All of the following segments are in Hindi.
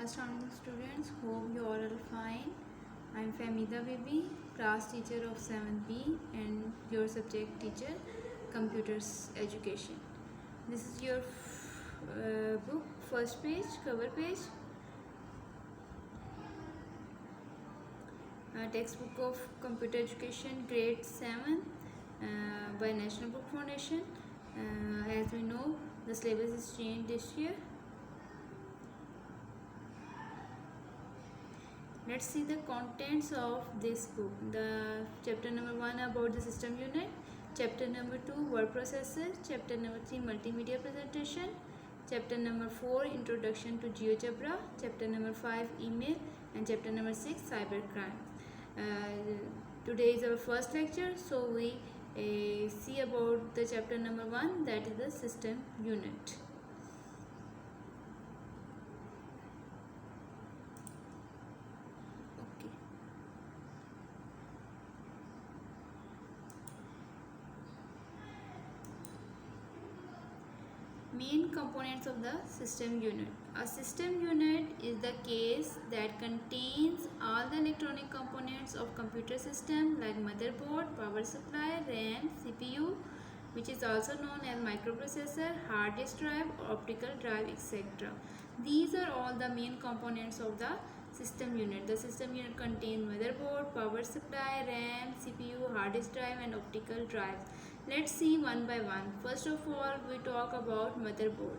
Assalamualaikum students, hope you all are fine. I am Fahmida Bibi, class teacher of 7B and your subject teacher, computers education. This is your book, first page, cover page, textbook of computer education grade 7 by National Book Foundation. As we know, the syllabus is changed this year. Let's see the contents of this book. The chapter number 1 about the system unit, chapter number 2 word processor, chapter number 3 multimedia presentation, chapter number 4 introduction to GeoGebra, chapter number 5 email, and chapter number 6 cybercrime. Today is our first lecture, so we see about the chapter number 1, that is the system unit. Main components of the system unit. A system unit is the case that contains all the electronic components of computer system like motherboard, power supply, RAM, CPU, which is also known as microprocessor, hard disk drive, optical drive, etc. These are all the main components of the system unit. The system unit contains motherboard, power supply, RAM, CPU, hard disk drive, and optical drives. Let's see one by one. First of all, we talk about motherboard.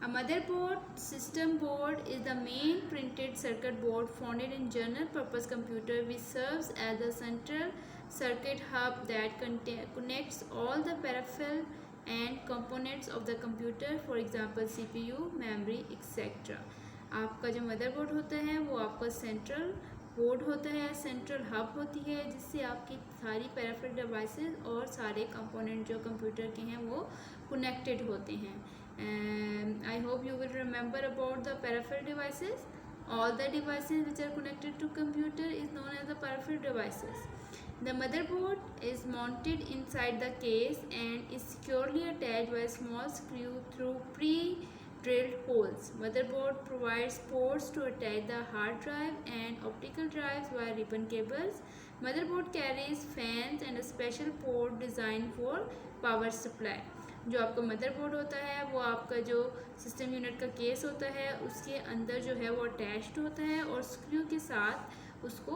A motherboard system board is the main printed circuit board found in general purpose computer, which serves as the central circuit hub that connects all the peripheral and components of the computer, for example CPU, memory, etc. आपका जो मदरबोर्ड होता है वो आपका सेंट्रल बोर्ड होता है, सेंट्रल हब होती है, जिससे आपकी सारी पेरिफेरल डिवाइसेस और सारे कंपोनेंट जो कंप्यूटर के हैं वो कनेक्टेड होते हैं. I hope you will remember about the peripheral devices. All the devices which are connected to computer is known as the peripheral devices. The motherboard is mounted inside the case and is securely attached by a small screw through pre-drilled holes. Motherboard provides ports to attach the hard drive and optical drives via ribbon cables. Motherboard carries fans and a special port designed for power supply. जो आपका मदरबोर्ड होता है वो आपका जो सिस्टम यूनिट का केस होता है उसके अंदर जो है वो अटैच्ड होता है और स्क्रू के साथ उसको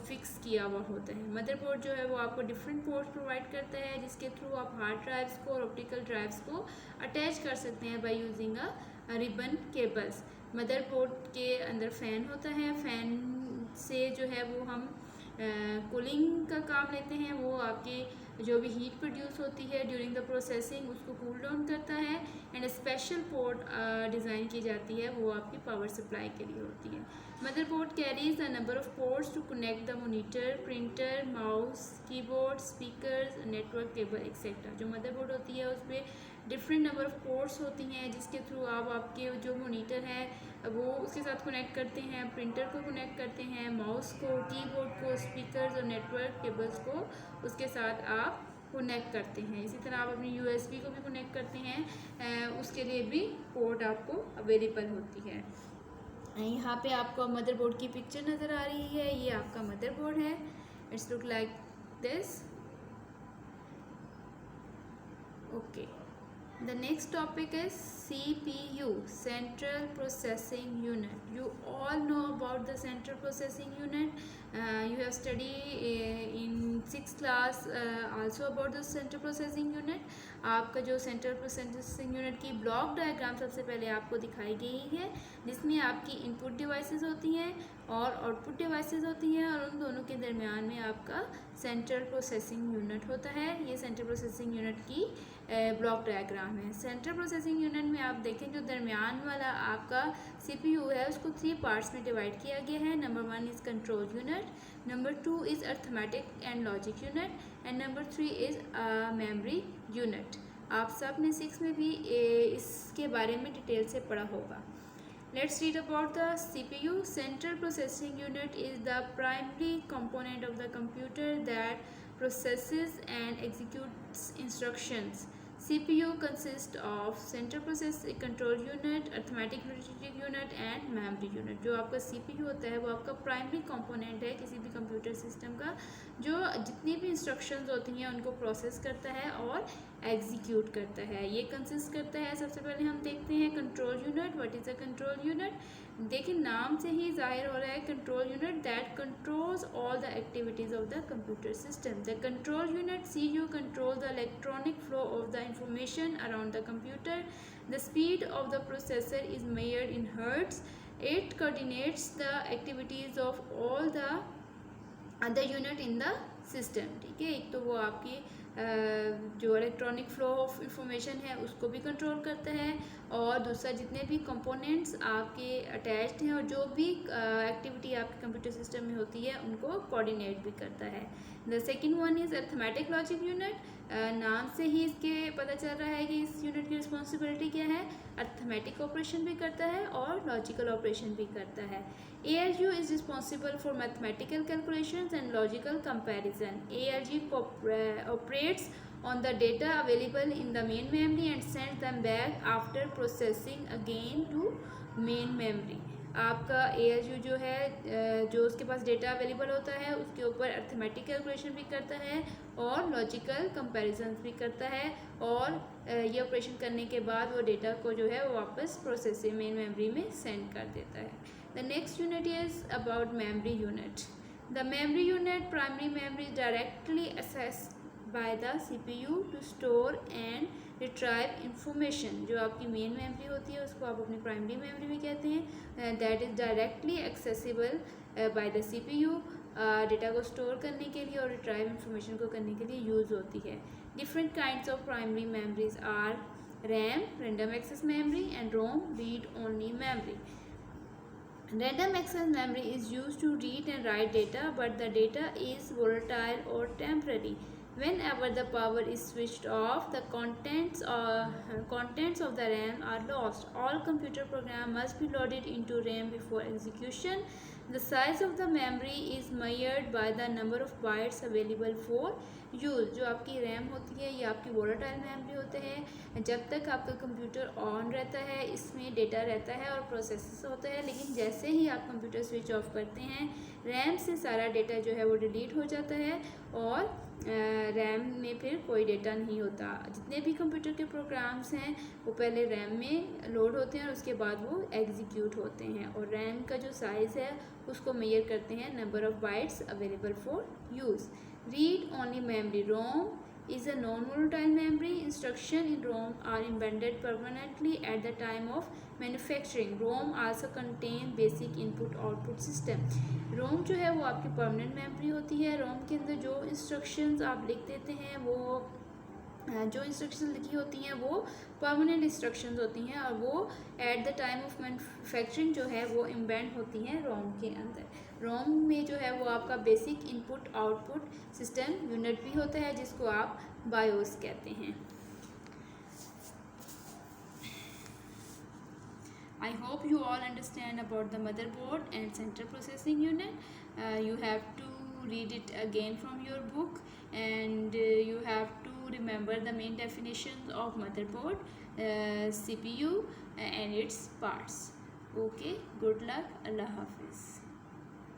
फिक्स किया हुआ होता है. मदरबोर्ड जो है वो आपको डिफरेंट पोर्ट्स प्रोवाइड करता है जिसके थ्रू आप हार्ड ड्राइव्स को और ऑप्टिकल ड्राइव्स को अटैच कर सकते हैं by using a ribbon cables. Motherboard के अंदर फ़ैन होता है, फ़ैन से जो है वो हम कूलिंग का काम लेते हैं. वो आपके जो भी हीट प्रोड्यूस होती है ड्यूरिंग द प्रोसेसिंग उसको कूल डाउन करता है. एंड स्पेशल पोर्ट डिज़ाइन की जाती है, वो आपकी पावर सप्लाई के लिए होती है. Motherboard carries the number of ports to connect the monitor, printer, mouse, keyboard, speakers, network cable etcetera. जो मदरबोर्ड होती है उस पर डिफरेंट नंबर ऑफ़ पोर्ट्स होती हैं जिसके थ्रू आप आपके जो मॉनिटर है वो उसके साथ कनेक्ट करते हैं, प्रिंटर को कनेक्ट करते हैं, माउस को, कीबोर्ड को, स्पीकर्स और नेटवर्क केबल्स को उसके साथ आप कनेक्ट करते हैं. इसी तरह आप अपनी USB को भी कनेक्ट करते हैं, उसके लिए भी पोर्ट आपको अवेलेबल होती है. यहाँ पे आपको मदरबोर्ड की पिक्चर नज़र आ रही है, ये आपका मदरबोर्ड है. It's look like this. Okay, the next topic is CPU, Central Processing Unit. You all know about the Central Processing Unit. You have studied in 6th class also about the Central Processing Unit. आपका जो Central Processing Unit की ब्लॉक डायग्राम सबसे पहले आपको दिखाई गई है जिसमें आपकी इनपुट डिवाइसेस होती हैं और आउटपुट डिवाइसेस होती हैं और उन दोनों के दरमियान में आपका सेंट्रल प्रोसेसिंग यूनिट होता है. ये सेंट्रल प्रोसेसिंग यूनिट की ब्लॉक डायग्राम है. सेंट्रल प्रोसेसिंग यूनिट में आप देखें जो दरमियान वाला आपका CPU है उसको 3 पार्ट्स में डिवाइड किया गया है. Number 1 is control unit, number 2 is arithmetic and logic unit and number 3 is memory unit. आप सब ने 6 में भी इसके बारे में डिटेल से पढ़ा होगा. Let's read about the CPU. Central Processing Unit is the primary component of the computer that processes and executes instructions. CPU consists of central processing control unit, arithmetic logic unit, and memory unit. जो आपका CPU होता है वो आपका प्राइमरी कंपोनेंट है किसी भी कंप्यूटर सिस्टम का, जो जितनी भी इंस्ट्रक्शंस होती हैं उनको प्रोसेस करता है और एग्जीक्यूट करता है। ये कंसिस्ट करता है, सबसे पहले हम देखते हैं control unit. What is a control unit? देखिए नाम से ही जाहिर हो रहा है, control unit that controls all the activities of the computer system. The control unit CPU control the electronic flow of the information around the computer. The speed of the processor is measured in hertz. It coordinates the activities of all the other unit in the system। ठीक है, एक तो वो आपकी जो इलेक्ट्रॉनिक फ्लो ऑफ इंफॉर्मेशन है उसको भी कंट्रोल करता है, और दूसरा जितने भी कंपोनेंट्स आपके अटैच्ड हैं और जो भी एक्टिविटी आपके कंप्यूटर सिस्टम में होती है उनको कोऑर्डिनेट भी करता है। The second one is arithmetic logic unit. नाम से ही इसके पता चल रहा है कि इस यूनिट की रिस्पॉन्सिबिलिटी क्या है, अरिथमेटिक ऑपरेशन भी करता है और लॉजिकल ऑपरेशन भी करता है। ALU is responsible for mathematical calculations and logical comparison. ALU operates on the data available in the main memory and sends them back after processing again to main memory। आपका ALU जो है जो उसके पास डेटा अवेलेबल होता है उसके ऊपर अर्थमेटिक कैलकुलेशन भी करता है और लॉजिकल कंपैरिजन भी करता है, और ये ऑपरेशन करने के बाद वो डेटा को जो है वो वापस प्रोसेसिंग मेन मेमोरी में सेंड कर देता है। The next unit is about memory unit. The memory unit, primary memory, is directly accessed by the CPU to store and retrieve information। जो आपकी मेन मेमोरी होती है उसको आप अपनी प्राइमरी मेमोरी भी कहते हैं। That is directly accessible by the CPU। Data को स्टोर करने के लिए और रिट्राइव इंफॉर्मेशन को करने के लिए यूज़ होती है। Different kinds of primary memories are RAM, random access memory, and ROM, read only memory। Random access memory is used to read and write data, but the data is volatile or temporary। Whenever the power is switched off, the contents of the RAM are lost। All computer programs must be loaded into RAM before execution। The size of the memory is measured by the number of bytes available for use. जो आपकी रैम होती है ये आपकी वोलेटाइल मेमोरी होते हैं। जब तक आपका कंप्यूटर ऑन रहता है इसमें डेटा रहता है और प्रोसेस होता है, लेकिन जैसे ही आप कंप्यूटर स्विच ऑफ करते हैं रैम से सारा डेटा जो है वो डिलीट हो जाता है और रैम में फिर कोई डेटा नहीं होता। जितने भी कंप्यूटर के प्रोग्राम्स हैं वो पहले रैम में लोड होते हैं और उसके बाद वो एग्जीक्यूट होते हैं, और रैम का जो साइज़ है उसको मेजर करते हैं number of bytes available for use. Read only memory, ROM is a non-volatile memory। Instruction in ROM are embedded permanently at the time of manufacturing। ROM also contain basic input-output system। ROM जो है वो आपकी परमानेंट मेमोरी होती है। ROM के अंदर जो इंस्ट्रक्शंस आप लिख देते हैं वो जो इंस्ट्रक्शन लिखी होती हैं वो परमानेंट इंस्ट्रक्शंस होती हैं, और वो at the time of manufacturing जो है वो एम्बेड होती हैं रोम के अंदर। रोम में जो है वो आपका basic input output system unit भी होता है जिसको आप बायोस कहते हैं। I hope you all understand about the motherboard and central processing unit। You have to read it again from your book, and you have to remember the main definitions of motherboard, CPU and its parts। Okay, good luck, Allah Hafiz।